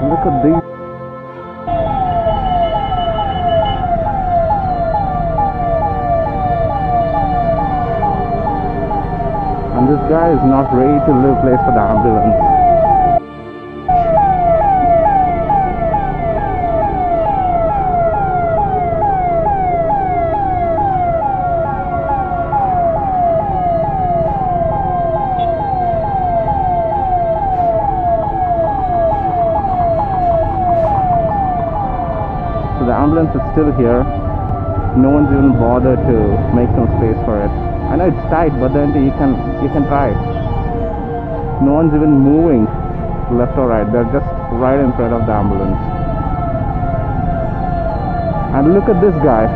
Look at these. And this guy is not ready to leave place for the ambulance. So the ambulance is still here. No one's even bothered to make some space for it. I know it's tight, but then you can try. No one's even moving left or right. They're just right in front of the ambulance. And look at this guy.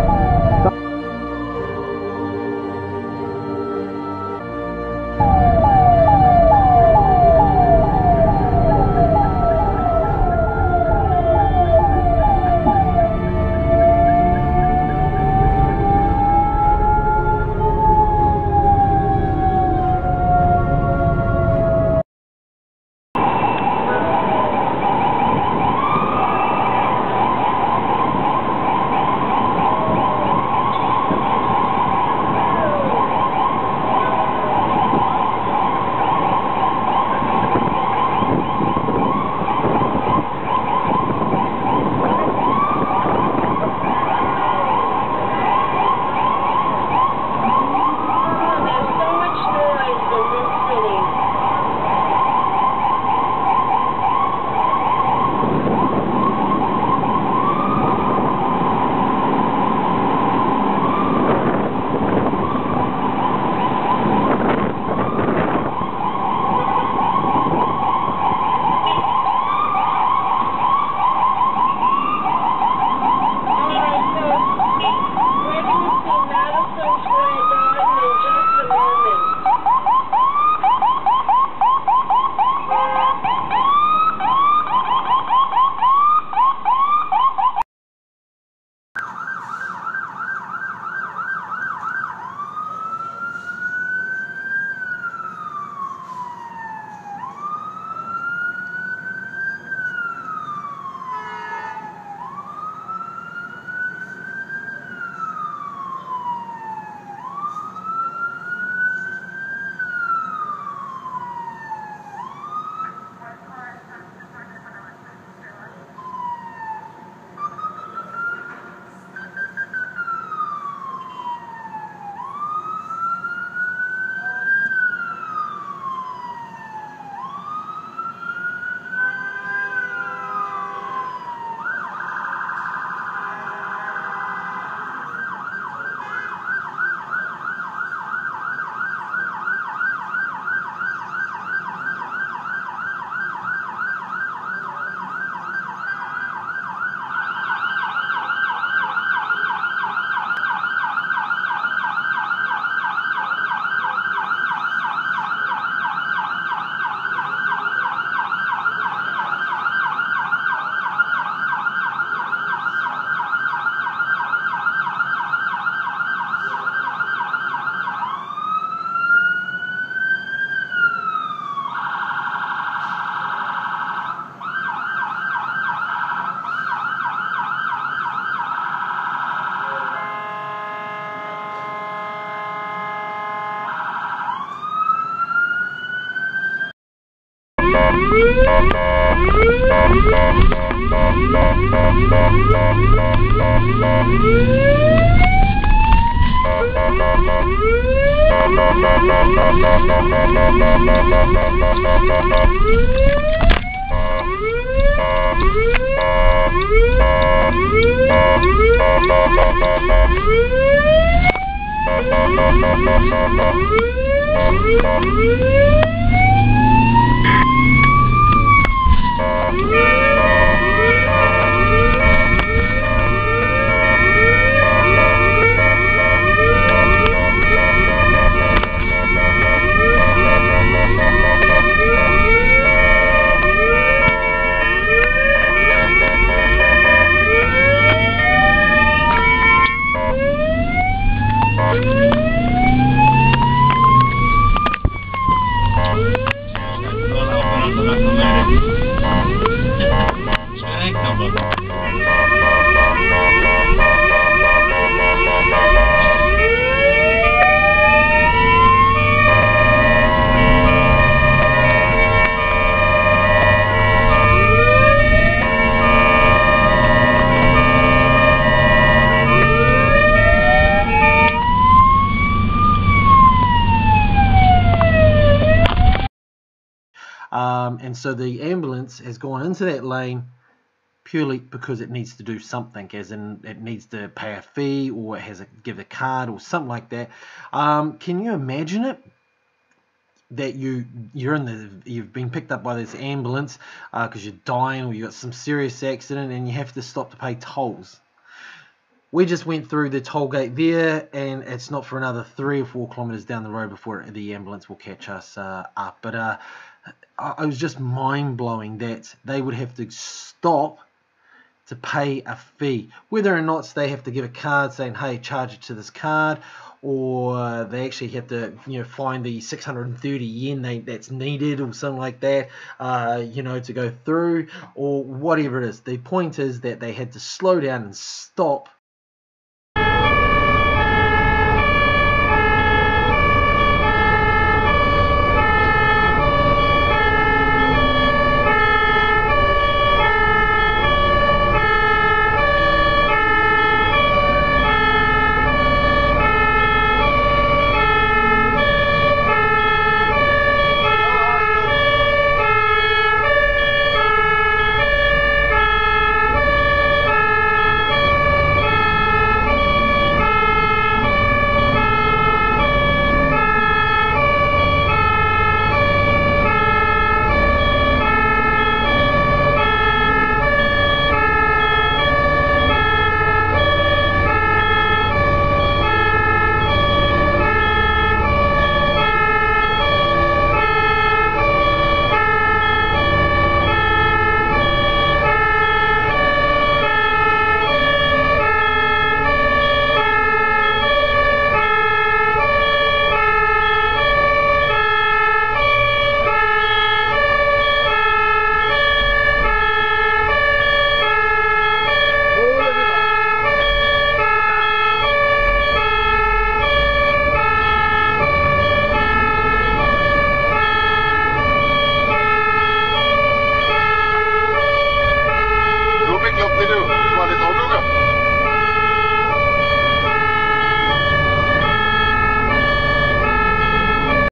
And so the ambulance has gone into that lane purely because it needs to do something, as in it needs to pay a fee or it has to give a card or something like that. Can you imagine it? That you've been picked up by this ambulance because you're dying or you got some serious accident and you have to stop to pay tolls. We just went through the toll gate there, and it's not for another 3 or 4 kilometers down the road before the ambulance will catch us up. But it was just mind-blowing that they would have to stop to pay a fee, whether or not they have to give a card saying, hey, charge it to this card, or they actually have to, find the 630 yen that's needed or something like that, to go through, or whatever it is. The point is that they had to slow down and stop